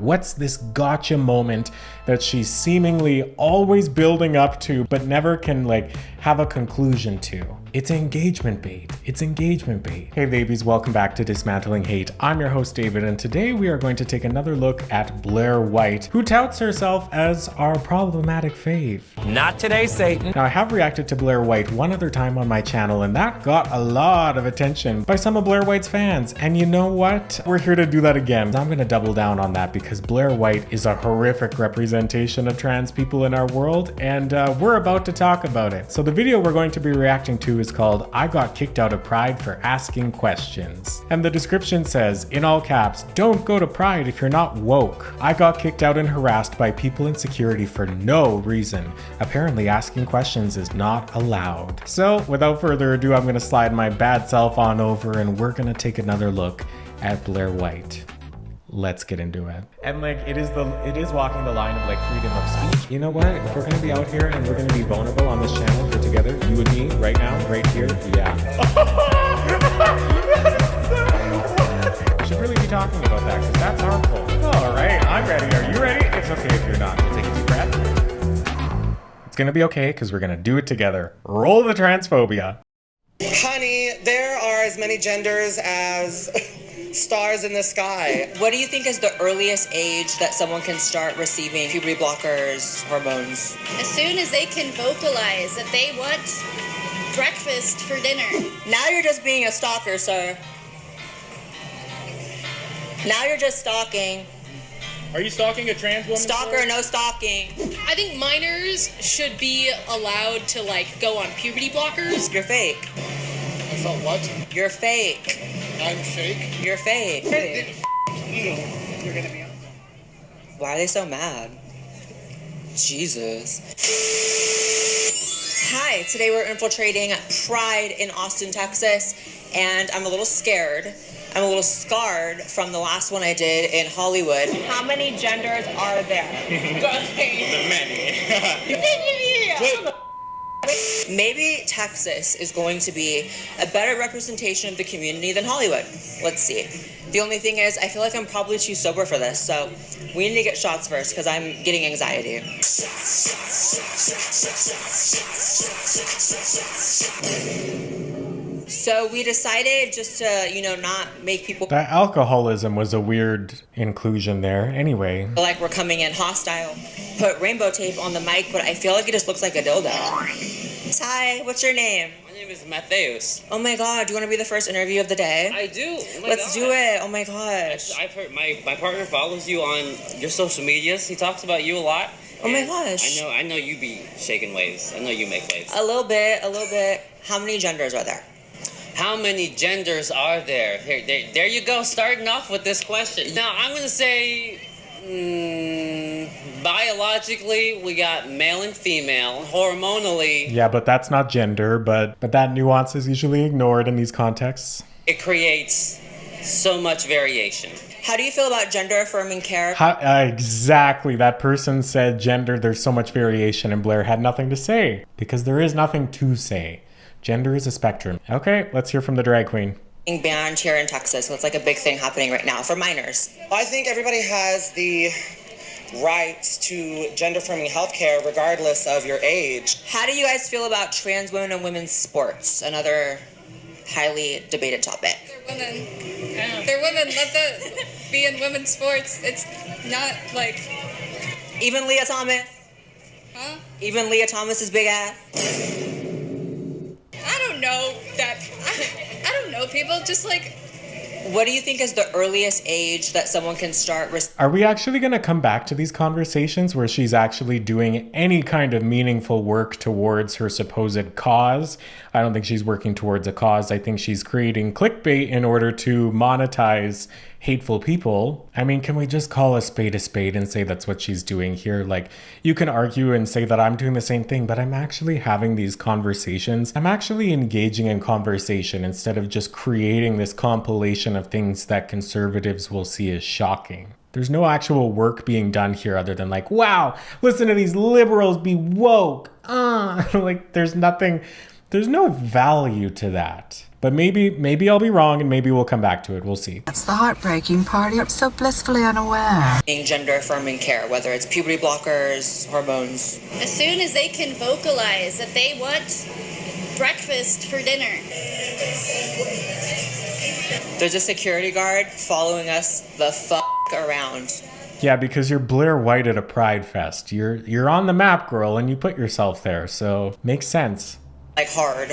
What's this gotcha moment that she's seemingly always building up to, but never can like have a conclusion to? It's engagement bait. It's engagement bait. Hey babies, welcome back to Dismantling Hate. I'm your host David, and today we are going to take another look at Blair White, who touts herself as our problematic fave. Not today, Satan. Now I have reacted to Blair White one other time on my channel, and that got a lot of attention by some of Blair White's fans. And you know what? We're here to do that again. I'm gonna double down on that because Blair White is a horrific representation of trans people in our world, and we're about to talk about it. So the video we're going to be reacting to is called "I Got Kicked Out of Pride for Asking Questions." And the description says, in all caps, "Don't go to Pride if you're not woke. I got kicked out and harassed by people in security for no reason. Apparently asking questions is not allowed." So without further ado, I'm gonna slide my bad self on over and we're gonna take another look at Blair White. Let's get into it. And like, it is walking the line of like freedom of speech. You know what? If we're gonna be out here and we're gonna be vulnerable on this channel, for together, you and me, right now, right here, yeah. We should really be talking about that because that's harmful. All right, I'm ready. Are you ready? It's okay if you're not. Take a deep breath. It's gonna be okay because we're gonna do it together. Roll the transphobia. Honey, there are as many genders as stars in the sky. What do you think is the earliest age that someone can start receiving puberty blockers, hormones? As soon as they can vocalize that they want breakfast for dinner. Now you're just being a stalker, sir. Now you're just stalking. Are you stalking a trans woman? Stalker, no stalking. I think minors should be allowed to like go on puberty blockers. You're fake. I thought what? You're fake. I'm fake? You're fake. You're gonna be on. Why are they so mad? Jesus. Hi, today we're infiltrating Pride in Austin, Texas, and I'm a little scared. I'm a little scarred from the last one I did in Hollywood. How many genders are there? Many. Maybe Texas is going to be a better representation of the community than Hollywood. Let's see. The only thing is, I feel like I'm probably too sober for this, so we need to get shots first because I'm getting anxiety. So we decided just to, not make people That alcoholism was a weird inclusion there. Anyway. like we're coming in hostile. Put rainbow tape on the mic, but I feel like it just looks like a dildo. Hi, what's your name? My name is Mattheus. Oh my god, do you want to be the first interview of the day? I do. Oh my Let's God. do it. Oh my gosh. I've heard my partner follows you on your social medias. He talks about you a lot. Oh my and gosh. I know you be shaking waves. I know you make waves. A little bit. How many genders are there? How many genders are there? There you go, starting off with this question. Now, I'm going to say, biologically, we got male and female. Hormonally, Yeah, but that's not gender, but that nuance is usually ignored in these contexts. it creates so much variation. How do you feel about gender affirming care? Exactly. That person said gender, there's so much variation, and Blair had nothing to say because there is nothing to say. Gender is a spectrum. Okay, let's hear from the drag queen. Being banned here in Texas, so it's like a big thing happening right now for minors. I think everybody has the right to gender-affirming healthcare regardless of your age. How do you guys feel about trans women and women's sports? Another highly debated topic. They're women. They're women. Let them be in women's sports. It's not like, Even Leah Thomas. huh? Even Leah Thomas's big ass. I don't know that. I don't know people. Just like, What do you think is the earliest age that someone can start Are we actually going to come back to these conversations where she's actually doing any kind of meaningful work towards her supposed cause? I don't think she's working towards a cause. I think she's creating clickbait in order to monetize hateful people. I mean, can we just call a spade and say that's what she's doing here? Like, you can argue and say that I'm doing the same thing, but I'm actually having these conversations. I'm actually engaging in conversation instead of just creating this compilation of things that conservatives will see as shocking. There's no actual work being done here other than like, wow, listen to these liberals be woke. Like, there's nothing There's no value to that. But maybe I'll be wrong and maybe we'll come back to it. We'll see. That's the heartbreaking part. You're so blissfully unaware. Being gender affirming care, whether it's puberty blockers, hormones. As soon as they can vocalize that they want breakfast for dinner. There's a security guard following us the fuck around. Yeah, because you're Blair White at a Pride Fest. You're on the map, girl, and you put yourself there, so makes sense. Like hard.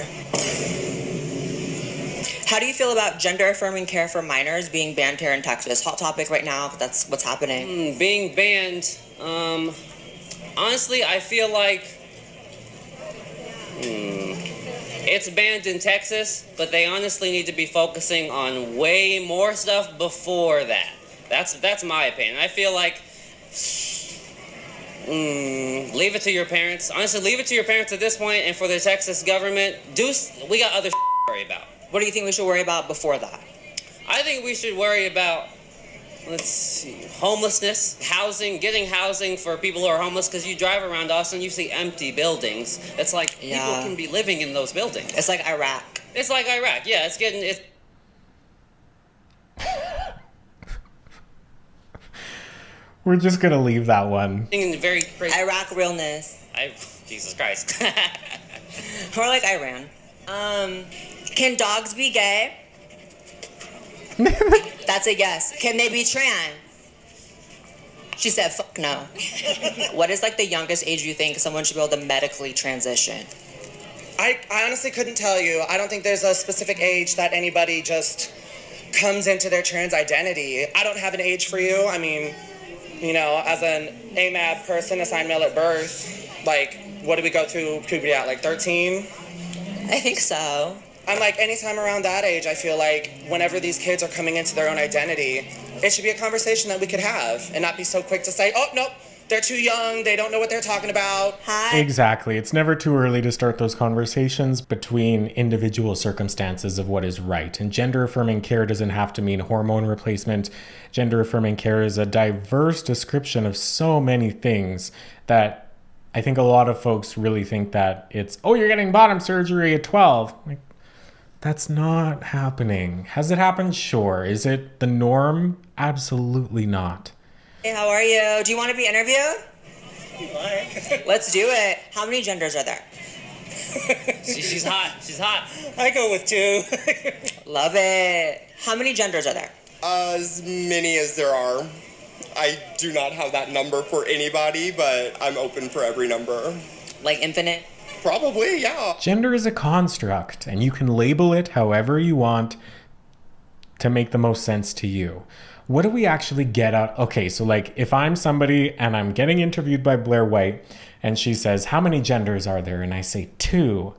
How do you feel about gender affirming care for minors being banned here in Texas? Hot topic right now, but that's what's happening. Being banned, honestly, I feel like it's banned in Texas, but they honestly need to be focusing on way more stuff before that. That's my opinion. I feel like leave it to your parents. Honestly, leave it to your parents at this point, and for the Texas government, we got other to worry about. What do you think we should worry about before that? I think we should worry about, let's see, homelessness, housing, getting housing for people who are homeless, because you drive around Austin, you see empty buildings. It's like people can be living in those buildings. It's like Iraq. It's like Iraq, yeah. It's We're just gonna leave that one. very crazy. Iraq realness. Jesus Christ. Or like Iran. Can dogs be gay? That's a yes. Can they be trans? She said, fuck no. What is like the youngest age you think someone should be able to medically transition? I honestly couldn't tell you. I don't think there's a specific age that anybody just comes into their trans identity. I don't have an age for you. I mean, you know, as an AMAB person assigned male at birth, like, what do we go through puberty at, like 13? I think so. I'm like, anytime around that age, I feel like whenever these kids are coming into their own identity, it should be a conversation that we could have and not be so quick to say, oh, nope, they're too young, they don't know what they're talking about. Hi. Exactly. It's never too early to start those conversations between individual circumstances of what is right. And gender affirming care doesn't have to mean hormone replacement. Gender affirming care is a diverse description of so many things that I think a lot of folks really think that it's, oh, you're getting bottom surgery at 12. Like, that's not happening. Has it happened? Sure. Is it the norm? Absolutely not. Hey, how are you? Do you want to be interviewed? Like. Let's do it. How many genders are there? She's hot. She's hot. I go with 2. Love it. How many genders are there? As many as there are. I do not have that number for anybody, but I'm open for every number. Like infinite? Probably, yeah. Gender is a construct, and you can label it however you want to make the most sense to you. What do we actually get out? Okay, so like if I'm somebody and I'm getting interviewed by Blair White and she says, how many genders are there? And I say 2.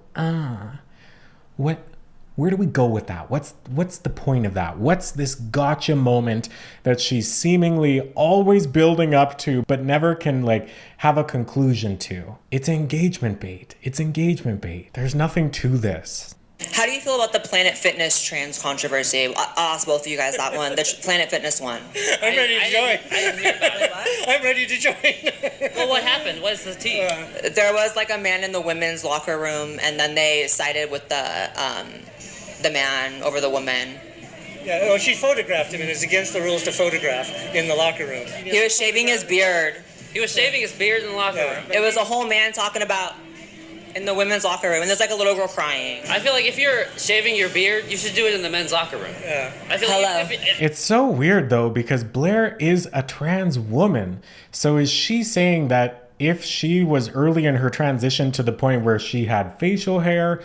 Where do we go with that? What's the point of that? What's this gotcha moment that she's seemingly always building up to, but never can like have a conclusion to? It's engagement bait. It's engagement bait. There's nothing to this. How do you feel about the Planet Fitness trans controversy? I'll ask both of you guys that one, the Planet Fitness one. I'm ready to join. I didn't hear about it. What? I'm ready to join. Well, what happened? What's the tea? There was like a man in the women's locker room, and then they sided with the man over the woman. Yeah, well, she photographed him, and it's against the rules to photograph in the locker room. He was shaving his beard. He was shaving his beard in the locker room. It was a whole man talking about in the women's locker room, and there's like a little girl crying. I feel like if you're shaving your beard, you should do it in the men's locker room. Yeah. I feel Hello. like It's so weird though, because Blair is a trans woman. So is she saying that if she was early in her transition to the point where she had facial hair,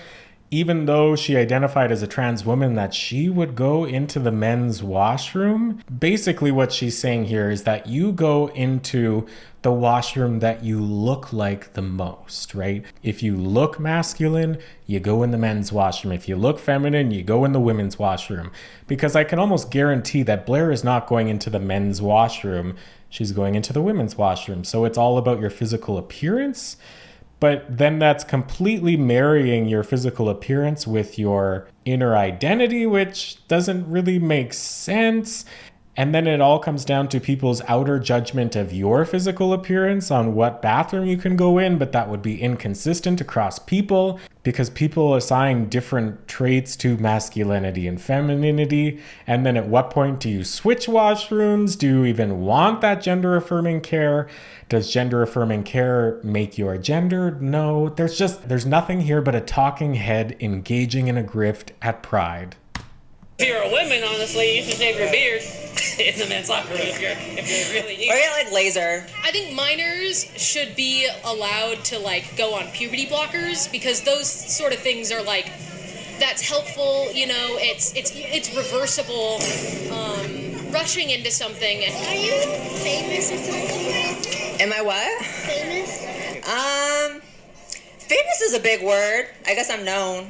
even though she identified as a trans woman, that she would go into the men's washroom? Basically what she's saying here is that you go into the washroom that you look like the most, right? If you look masculine, you go in the men's washroom. If you look feminine, you go in the women's washroom. Because I can almost guarantee that Blair is not going into the men's washroom. She's going into the women's washroom. So it's all about your physical appearance. But then that's completely marrying your physical appearance with your inner identity, which doesn't really make sense. And then it all comes down to people's outer judgment of your physical appearance on what bathroom you can go in, but that would be inconsistent across people. because people assign different traits to masculinity and femininity. And then at what point do you switch washrooms? Do you even want that gender affirming care? Does gender affirming care make you a gender? No, there's nothing here but a talking head engaging in a grift at Pride. If you're a woman, honestly, you should shave your beard in the men's locker room if you really need. Or get like laser. I think minors should be allowed to like go on puberty blockers because those sort of things are like, that's helpful. You know, it's reversible. Rushing into something. Are you famous or something? Am I what? Famous? Famous is a big word. I guess I'm known.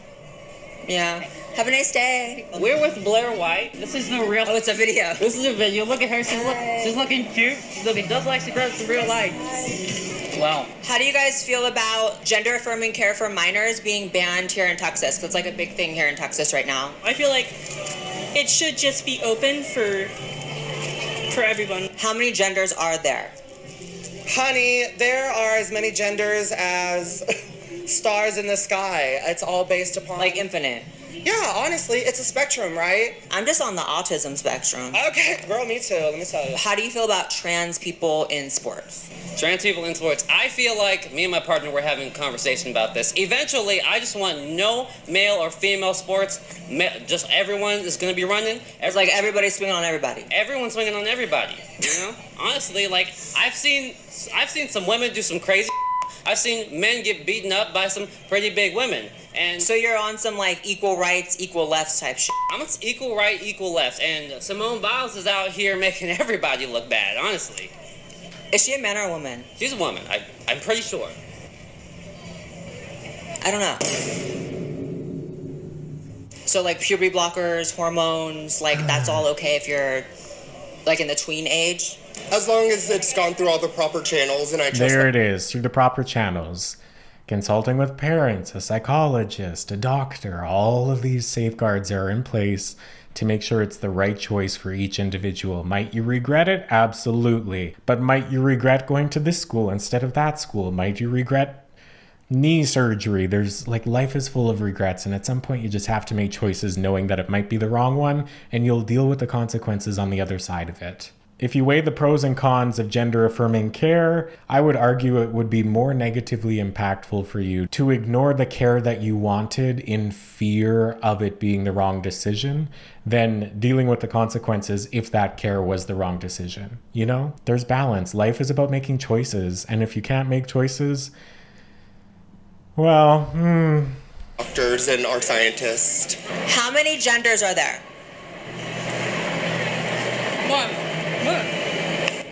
Yeah. Have a nice day. We're with Blaire White. This is the real. Oh, it's a video. This is a video. Look at her. She's looking cute. She's looking just like she does in real life. Wow. How do you guys feel about gender affirming care for minors being banned here in Texas? 'Cause it's like a big thing here in Texas right now. I feel like it should just be open for everyone. How many genders are there? Honey, there are as many genders as stars in the sky. It's all based upon... Like infinite. Yeah, honestly, it's a spectrum, right? I'm just on the autism spectrum. Okay, girl, me too. Let me tell you. How do you feel about trans people in sports? Trans people in sports. I feel like me and my partner were having a conversation about this. Eventually, I just want no male or female sports. Just everyone is going to be running. It's like everybody's swinging on everybody. Everyone's swinging on everybody. You know, honestly, like I've seen some women do some crazy. I've seen men get beaten up by some pretty big women. And so you're on some like equal rights, equal lefts type shit. I'm on equal right, equal left. And Simone Biles is out here making everybody look bad, honestly. Is she a man or a woman? She's a woman. I'm pretty sure. I don't know. So like puberty blockers, hormones, like that's all okay if you're like in the tween age? As long as it's gone through all the proper channels and I trust There it is, through the proper channels. Consulting with parents, a psychologist, a doctor, all of these safeguards are in place to make sure it's the right choice for each individual. Might you regret it? Absolutely. But might you regret going to this school instead of that school? Might you regret knee surgery? There's like, life is full of regrets, and at some point you just have to make choices knowing that it might be the wrong one, and you'll deal with the consequences on the other side of it. If you weigh the pros and cons of gender affirming care, I would argue it would be more negatively impactful for you to ignore the care that you wanted in fear of it being the wrong decision than dealing with the consequences if that care was the wrong decision. You know, there's balance. Life is about making choices, and if you can't make choices, well, doctors and our scientists. How many genders are there? One.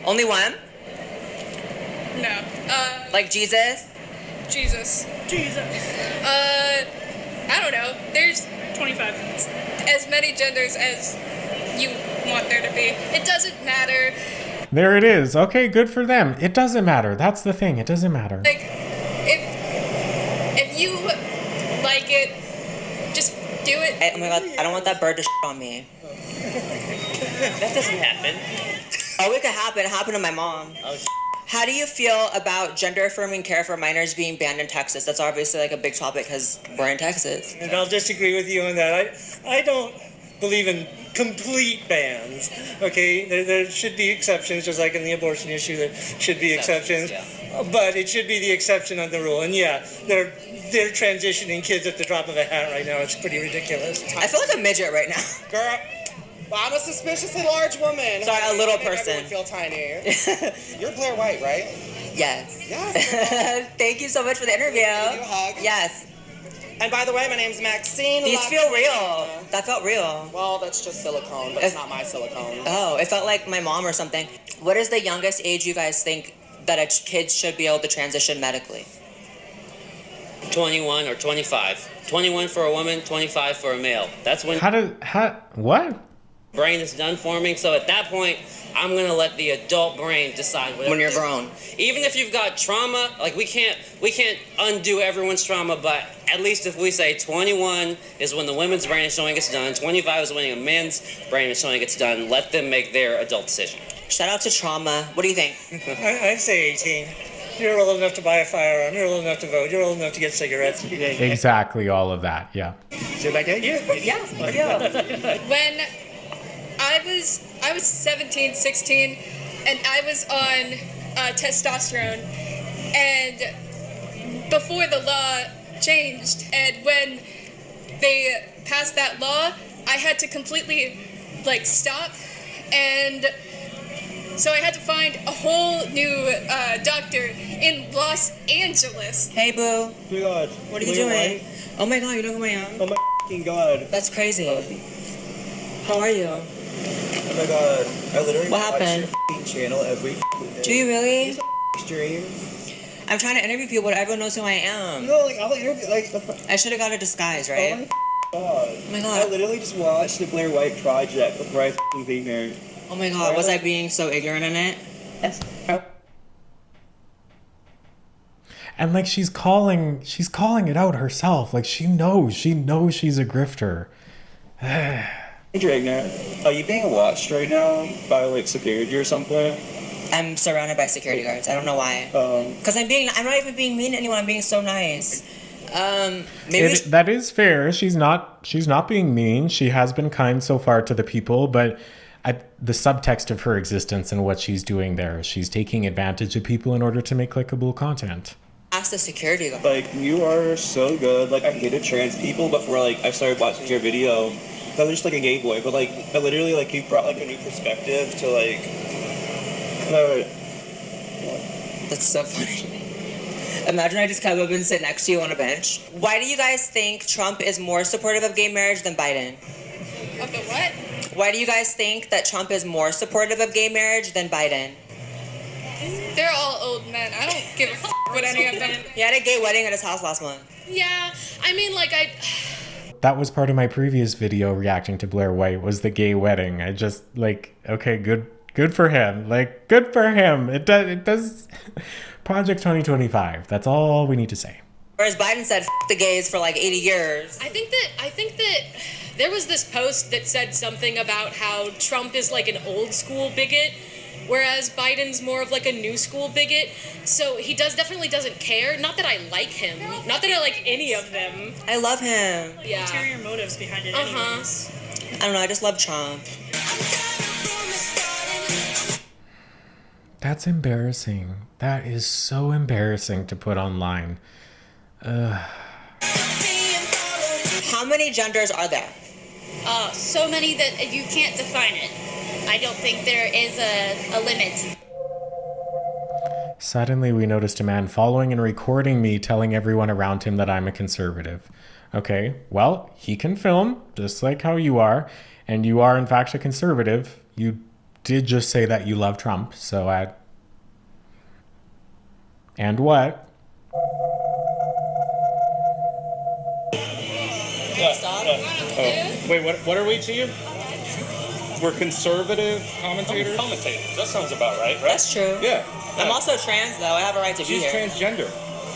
Only one? No. Like Jesus? Jesus. I don't know. There's 25. as many genders as you want there to be. It doesn't matter. there it is. Okay, good for them. It doesn't matter. That's the thing. It doesn't matter. Like, if you like it, just do it. Oh my god, I don't want that bird to on me. That doesn't happen. Oh, it could happen. It happened to my mom. Oh, How do you feel about gender affirming care for minors being banned in Texas? That's obviously like a big topic because we're in Texas. And I'll disagree with you on that. I don't believe in complete bans. Okay, there should be exceptions, just like in the abortion issue, there should be exceptions. Yeah. But it should be the exception of the rule. And yeah, they're transitioning kids at the drop of a hat right now. It's pretty ridiculous. I feel like a midget right now. Girl, well, I'm a suspiciously large woman. Sorry, a little I made person. everyone feel tiny. You're Blaire White, right? Yes. Yes. Thank you so much for the interview. Can you hug? Yes. And by the way, my name's Maxine. These feel real. That felt real. Well, that's just silicone, but it's not my silicone. Oh, it felt like my mom or something. What is the youngest age you guys think that a kid should be able to transition medically? 21 or 25. 21 for a woman, 25 for a male. That's when What? brain is done forming. So at that point, I'm gonna let the adult brain decide When you're grown. Even if you've got trauma, like we can't undo everyone's trauma, but at least if we say 21 is when the women's brain is showing it's done, 25 is when a men's brain is showing it's done, let them make their adult decision. Shout out to trauma. What do you think? I'd say 18. You're old enough to buy a firearm. You're old enough to vote. You're old enough to get cigarettes. Exactly all of that, yeah. So back at you? Yeah. When I was 17, 16, and I was on testosterone, and before the law changed, and when they passed that law, I had to completely stop, and so I had to find a whole new doctor in Los Angeles. Hey, boo. Oh my god. What are you doing? Oh my god, you know who I am? Oh my fucking god. That's crazy. How are you? Oh my god. I literally What watch happened? your channel every day. Do you really? Stream. I'm trying to interview people, but everyone knows who I am. No, I'll interview, I should have got a disguise, right? Oh my god. Oh my god. I literally just watched the Blair White Project before I being married. Oh my god, was I being so ignorant in it? Yes. And she's calling it out herself. She knows she's a grifter. Hey Dragnet, are you being watched right now by security or something? I'm surrounded by security guards. I don't know why. Because I'm not even being mean to anyone. I'm being so nice. That is fair. She's not being mean. She has been kind so far to the people, but the subtext of her existence and what she's doing there, she's taking advantage of people in order to make clickable content. Ask the security guard. You are so good. I hated trans people before I started watching your video. I was just a gay boy, but I literally you brought a new perspective to That's so funny. Imagine I just come up and sit next to you on a bench. Why do you guys think Trump is more supportive of gay marriage than Biden? Of the what? Why do you guys think that Trump is more supportive of gay marriage than Biden? They're all old men. I don't give a f*** what any of them. He had a gay wedding at his house last month. Yeah, I mean, That was part of my previous video reacting to Blair White, was the gay wedding. I just okay, good for him. Good for him. It does Project 2025. That's all we need to say. Whereas Biden said F the gays for 80 years. I think that there was this post that said something about how Trump is an old school bigot, whereas Biden's more of a new school bigot. So he definitely doesn't care. Not that I like him. Not that I like any of them. I love him. Yeah. Ulterior motives behind it anyways. I don't know, I just love Trump. That's embarrassing. That is so embarrassing to put online. How many genders are there? So many that you can't define it. I don't think there is a limit. Suddenly we noticed a man following and recording me telling everyone around him that I'm a conservative. Okay, well, he can film, just like how you are, and you are in fact a conservative. You did just say that you love Trump, so and what? Wait, what are we to you? We're conservative commentators? Commentators, that sounds about right? That's true. Yeah. I'm also trans, though. I have a right to be here. She's transgender.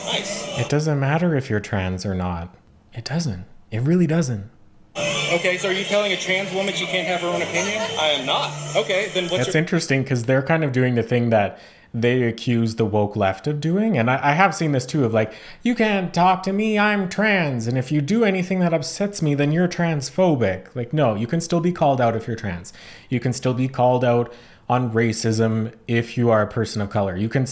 Nice. It doesn't matter if you're trans or not. It doesn't. It really doesn't. Okay, so are you telling a trans woman she can't have her own opinion? I am not. Okay, then what's That's interesting because they're kind of doing the thing that they accuse the woke left of doing. And I have seen this too, of you can't talk to me, I'm trans. And if you do anything that upsets me, then you're transphobic. No, you can still be called out if you're trans. You can still be called out on racism if you are a person of color. You can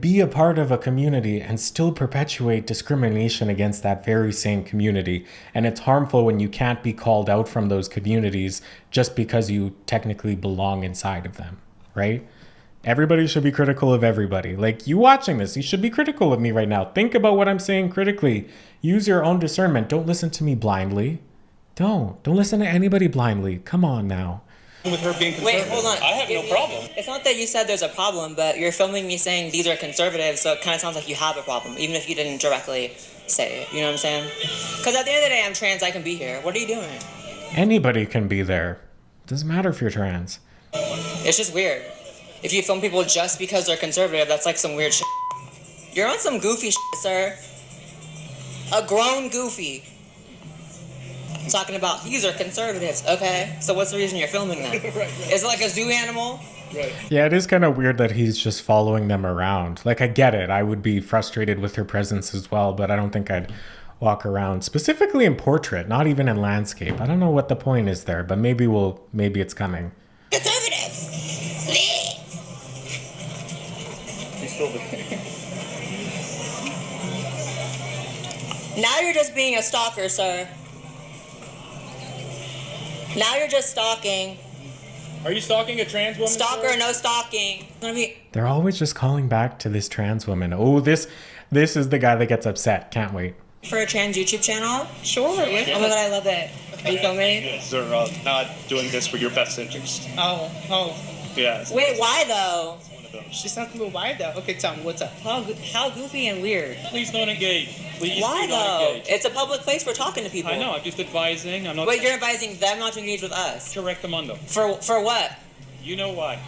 be a part of a community and still perpetuate discrimination against that very same community. And it's harmful when you can't be called out from those communities just because you technically belong inside of them, right? Everybody should be critical of everybody. You watching this, you should be critical of me right now. Think about what I'm saying critically. Use your own discernment. Don't listen to me blindly. Don't listen to anybody blindly. Come on now. with her being conservative? Wait, hold on. I have no problem. It's not that you said there's a problem, but you're filming me saying these are conservative, so it kind of sounds like you have a problem, even if you didn't directly say it. You know what I'm saying? Because at the end of the day, I'm trans. I can be here. What are you doing? Anybody can be there. Doesn't matter if you're trans. It's just weird. If you film people just because they're conservative, that's like some weird shit. You're on some goofy shit, sir. A grown goofy. Talking about, these are conservatives. Okay, so what's the reason you're filming them? Is it like a zoo animal? Right. Yeah, it is kind of weird that he's just following them around. Like, I get it. I would be frustrated with her presence as well, but I don't think I'd walk around, specifically in portrait, not even in landscape. I don't know what the point is there, but maybe it's coming. Conservatives! He's still the Now you're just being a stalker, sir. Now you're just stalking. Are you stalking a trans woman? Stalker or no stalking. They're always just calling back to this trans woman. Oh, this is the guy that gets upset. Can't wait. For a trans YouTube channel? Sure. Oh my god, I love it. Are you filming? Yes, they're not doing this for your best interest. Oh. Yeah. Wait, why though? She's not cool. Why though? Okay, tell me, what's up? How goofy and weird. Please don't engage. Please Why do not though? engage. It's a public place. We're talking to people. I know. I'm just advising. I'm not. But you're advising them not to engage with us. Correctamundo. For what? You know why.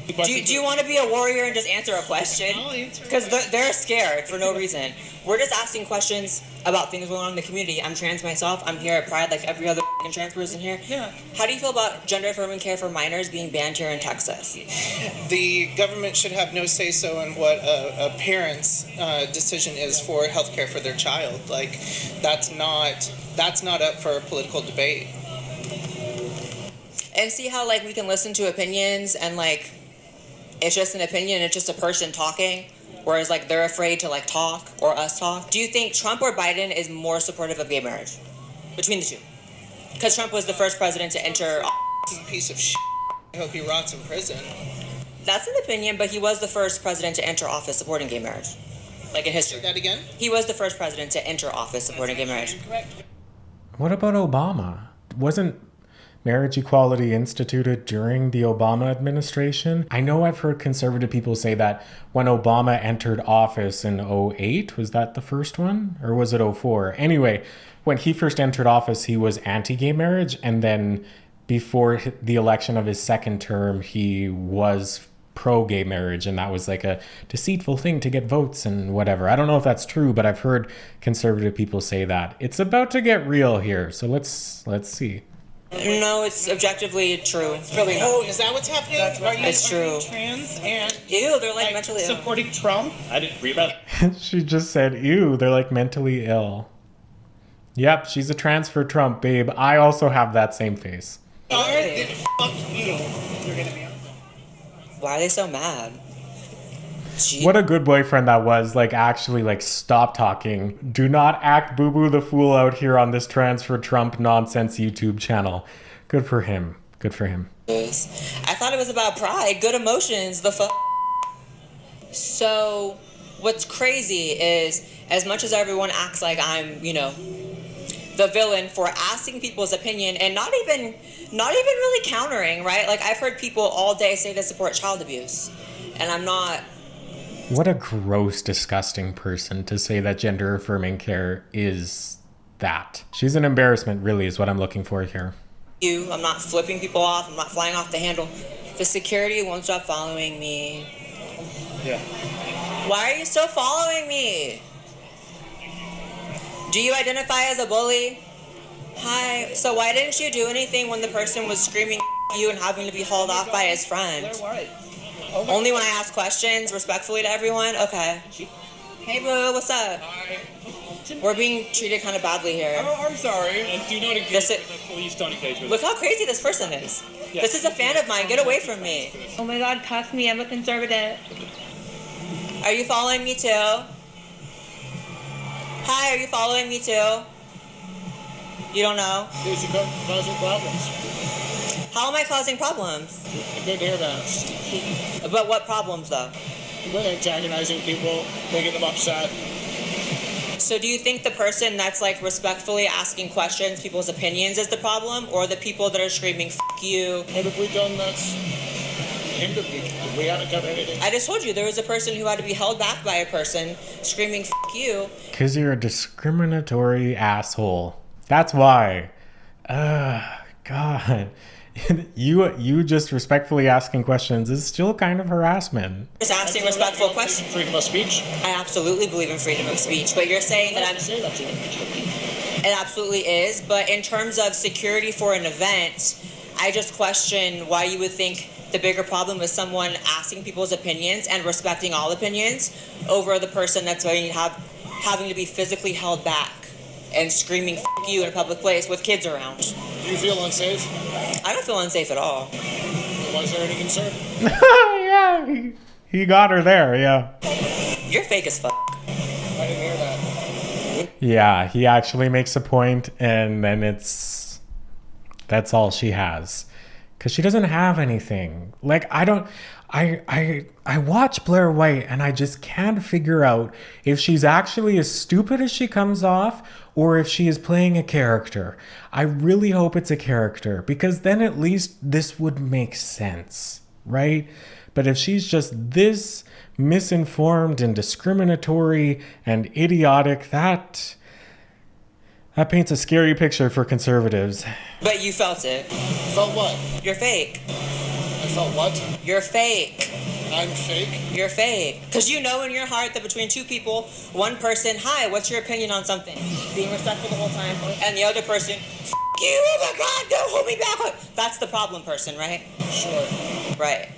Do you want to be a warrior and just answer a question? Because they're scared for no reason. We're just asking questions about things going on in the community. I'm trans myself. I'm here at Pride like every other trans person here. Yeah. How do you feel about gender affirming care for minors being banned here in Texas? The government should have no say-so in what a parent's decision is for healthcare for their child. Like, that's not up for a political debate. And see how like we can listen to opinions and like it's just an opinion, it's just a person talking, whereas like they're afraid to like talk or us talk. Do you think Trump or Biden is more supportive of gay marriage between the two? Because Trump was the first president to enter. He's a piece of shit. I hope he rots in prison. That's an opinion, but he was the first president to enter office supporting gay marriage, like in history. Say that again? He was the first president to enter office supporting gay marriage. What about Obama? Wasn't marriage equality instituted during the Obama administration? I know I've heard conservative people say that when Obama entered office in 2008, was that the first one? Or was it 2004? Anyway, when he first entered office, he was anti-gay marriage. And then before the election of his second term, he was pro-gay marriage. And that was like a deceitful thing to get votes and whatever. I don't know if that's true, but I've heard conservative people say that. It's about to get real here. So let's see. No, it's objectively true. Really? Oh, is that what's happening? It's true. Trans and ew, they're like mentally ill. Supporting Trump? I didn't read about it. She just said, ew, they're like mentally ill. Yep, she's a trans for Trump, babe. I also have that same face. Alright, fuck you. You're gonna be. Why are they so mad? Gee. What a good boyfriend that was. Like, actually, like, stop talking. Do not act boo-boo the fool out here on this trans for Trump nonsense YouTube channel. Good for him. Good for him. I thought it was about pride. Good emotions. The fuck. So, what's crazy is, as much as everyone acts like I'm, the villain for asking people's opinion and not even really countering, right? Like, I've heard people all day say they support child abuse, and I'm not. What a gross, disgusting person to say that gender affirming care is that. She's an embarrassment, really, is what I'm looking for here. I'm not flipping people off. I'm not flying off the handle. The security won't stop following me. Yeah. Why are you still following me? Do you identify as a bully? Hi. So why didn't you do anything when the person was screaming you and having to be hauled off by his friend? Only when I ask questions respectfully to everyone? Okay. Hey, boo, what's up? Hi. We're being treated kind of badly here. Oh, I'm sorry. Do not engage with the police. Don't engage with Look how crazy this person is. Yeah. This is a fan of mine. Get away from me. Oh my god, cuff me. I'm a conservative. Are you following me too? Hi, are you following me too? You don't know? It's causing problems. How am I causing problems? I didn't hear that. But what problems though? We're antagonizing people, making them upset. So do you think the person that's like respectfully asking questions, people's opinions is the problem, or the people that are screaming "F you"? What have we done that's hindered people? We haven't done anything. I just told you there was a person who had to be held back by a person screaming "F you." Because you're a discriminatory asshole. That's why. God. You just respectfully asking questions is still kind of harassment. Just asking respectful questions. Freedom of speech? I absolutely believe in freedom of speech, but you're saying that it absolutely is, but in terms of security for an event, I just question why you would think the bigger problem is someone asking people's opinions and respecting all opinions over the person that's going to having to be physically held back and screaming "F you" in a public place with kids around. Do you feel unsafe? I don't feel unsafe at all. Why is there any concern? Yeah, he got her there, yeah. You're fake as fuck. I didn't hear that. Yeah, he actually makes a point, and then that's all she has. Because she doesn't have anything. Like, I watch Blaire White, and I just can't figure out if she's actually as stupid as she comes off, or if she is playing a character. I really hope it's a character, because then at least this would make sense, right? But if she's just this misinformed and discriminatory and idiotic, that paints a scary picture for conservatives. But you felt it. Felt what? You're fake. I felt what? You're fake. I'm fake? You're fake. Because you know in your heart that between two people, one person, hi, what's your opinion on something? Being respectful the whole time. And the other person, F you, oh my God, don't hold me back. That's the problem person, right? Sure. Right.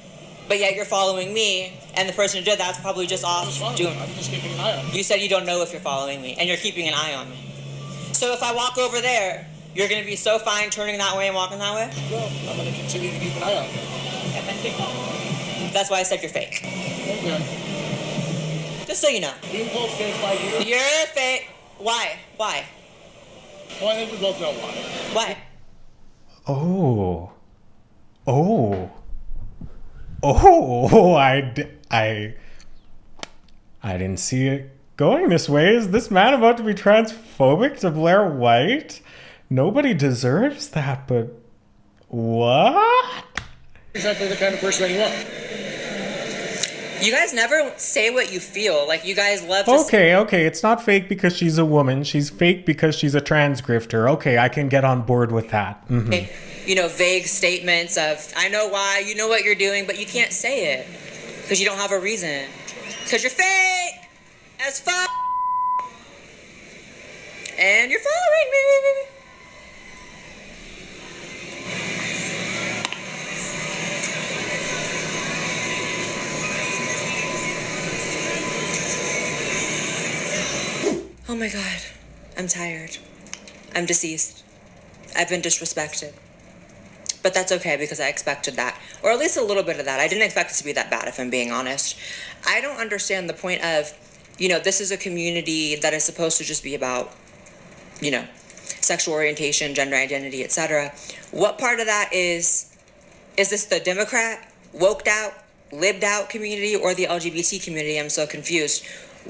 But yet you're following me, and the person who did that's probably just off doing. I'm just keeping an eye on you. You said you don't know if you're following me, and you're keeping an eye on me. So if I walk over there, you're going to be so fine turning that way and walking that way? Well, I'm going to continue to keep an eye on you. That's why I said you're fake. Okay. Just so you know. Being called fake by you? You're fake. Why? Why? Well, I think we both know why. Why? Oh, I didn't see it going this way. Is this man about to be transphobic to Blaire White? Nobody deserves that, but what? Exactly the kind of person you are. You guys never say what you feel. Like, you guys love to... Okay, it's not fake because she's a woman. She's fake because she's a trans grifter. Okay, I can get on board with that. Mm-hmm. You know, vague statements of, I know why, you know what you're doing, but you can't say it. Because you don't have a reason. Because you're fake as fuck. And you're following me. Oh my God, I'm tired. I'm deceased. I've been disrespected. But that's okay because I expected that. Or at least a little bit of that. I didn't expect it to be that bad, if I'm being honest. I don't understand the point of, you know, this is a community that is supposed to just be about, you know, sexual orientation, gender identity, etc. What part of that is this the Democrat, woked out, lived out community, or the LGBT community? I'm so confused.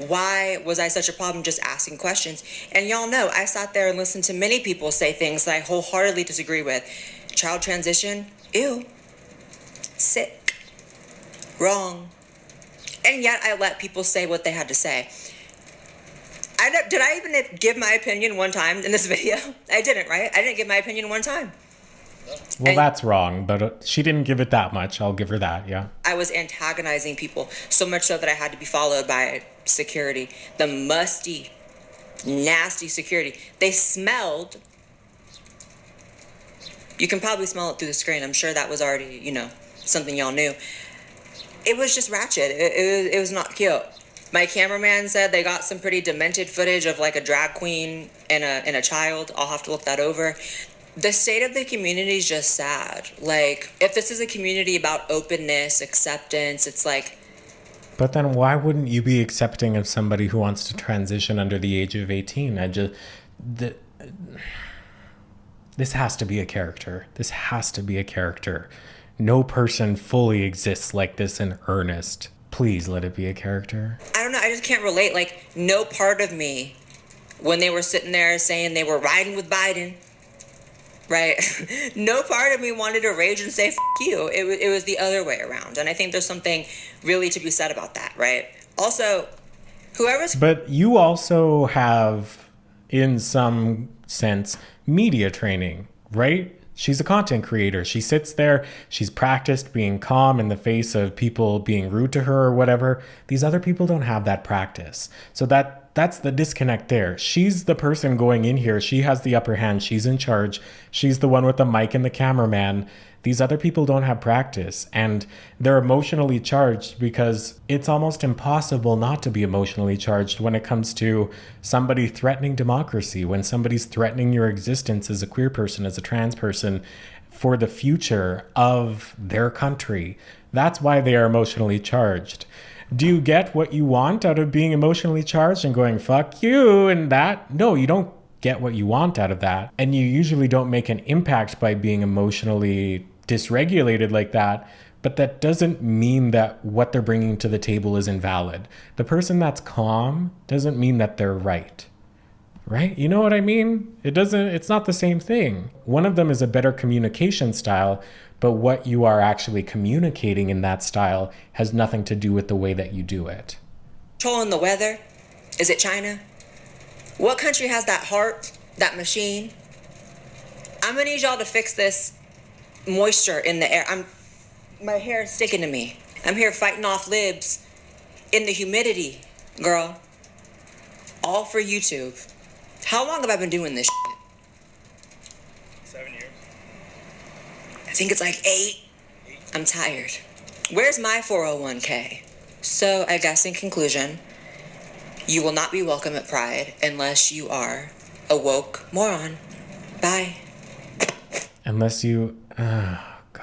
Why was I such a problem just asking questions? And y'all know, I sat there and listened to many people say things that I wholeheartedly disagree with. Child transition, ew, sick, wrong. And yet I let people say what they had to say. Did I even give my opinion one time in this video? I didn't, right? I didn't give my opinion one time. Well, that's wrong, but she didn't give it that much. I'll give her that, yeah. I was antagonizing people, so much so that I had to be followed by security. The musty, nasty security. They smelled. You can probably smell it through the screen. I'm sure that was already, you know, something y'all knew. It was just ratchet. It was not cute. My cameraman said they got some pretty demented footage of like a drag queen and a child. I'll have to look that over. The state of the community is just sad. Like, if this is a community about openness, acceptance, it's like... But then why wouldn't you be accepting of somebody who wants to transition under the age of 18? This has to be a character. This has to be a character. No person fully exists like this in earnest. Please let it be a character. I don't know. I just can't relate. Like, no part of me, when they were sitting there saying they were riding with Biden... Right? No part of me wanted to rage and say, F you. It was the other way around. And I think there's something really to be said about that, right? Also, whoever's... But you also have, in some sense, media training, right? She's a content creator. She sits there. She's practiced being calm in the face of people being rude to her or whatever. These other people don't have that practice. So that That's the disconnect there. She's the person going in here. She has the upper hand. She's in charge. She's the one with the mic and the cameraman. These other people don't have practice, and they're emotionally charged because it's almost impossible not to be emotionally charged when it comes to somebody threatening democracy, when somebody's threatening your existence as a queer person, as a trans person, for the future of their country. That's why they are emotionally charged. Do you get what you want out of being emotionally charged and going, fuck you and that? No, you don't get what you want out of that. And you usually don't make an impact by being emotionally dysregulated like that. But that doesn't mean that what they're bringing to the table is invalid. The person that's calm doesn't mean that they're right. Right? You know what I mean? It's not the same thing. One of them is a better communication style, but what you are actually communicating in that style has nothing to do with the way that you do it. Controlling the weather? Is it China? What country has that heart, that machine? I'm gonna need y'all to fix this moisture in the air. My hair is sticking to me. I'm here fighting off libs in the humidity, girl. All for YouTube. How long have I been doing this shit? 7 years. I think it's like 8. I'm tired. Where's my 401k? So I guess in conclusion, you will not be welcome at Pride unless you are a woke moron. Bye. Unless you... Oh, God.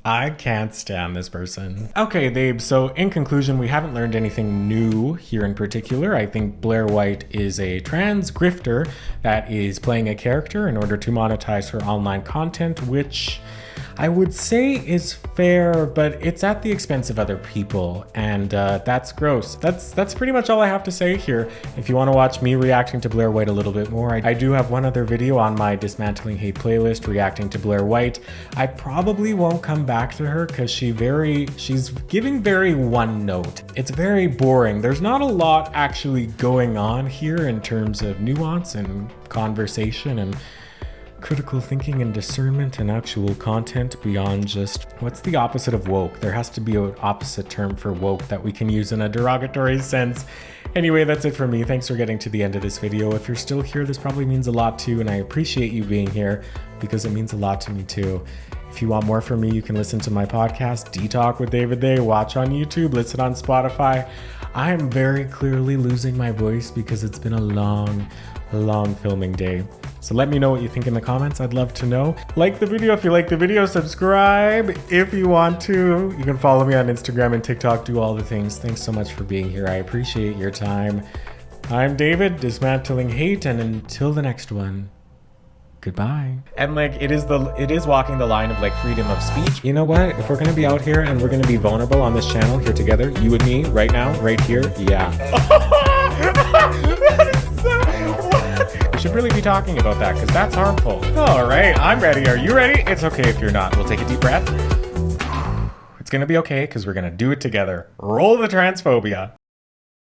I can't stand this person. Okay, babe, so in conclusion, we haven't learned anything new here in particular. I think Blaire White is a trans grifter that is playing a character in order to monetize her online content, which I would say is fair, but it's at the expense of other people, and that's gross. That's pretty much all I have to say here. If you want to watch me reacting to Blaire White a little bit more, I do have one other video on my Dismantling Hate playlist reacting to Blaire White. I probably won't come back to her because she's giving very one note. It's very boring. There's not a lot actually going on here in terms of nuance and conversation and critical thinking and discernment and actual content beyond just, what's the opposite of woke? There has to be an opposite term for woke that we can use in a derogatory sense. Anyway, that's it for me. Thanks for getting to the end of this video. If you're still here, this probably means a lot too, and I appreciate you being here because it means a lot to me too. If you want more from me, you can listen to my podcast, D-Talk with David Day, watch on YouTube, listen on Spotify. I am very clearly losing my voice because it's been a long filming day. So let me know what you think in the comments. I'd love to know. Like the video if you like the video, subscribe if you want to. You can follow me on Instagram and TikTok, do all the things. Thanks so much for being here. I appreciate your time. I'm David, Dismantling Hate, and until the next one, goodbye. And like, it is walking the line of like freedom of speech. You know what? If we're gonna be out here and we're gonna be vulnerable on this channel here together, you and me, right now, right here, yeah. We should really be talking about that because that's harmful. All right, I'm ready. Are you ready? It's okay if you're not. We'll take a deep breath. It's gonna be okay because we're gonna do it together. Roll the transphobia.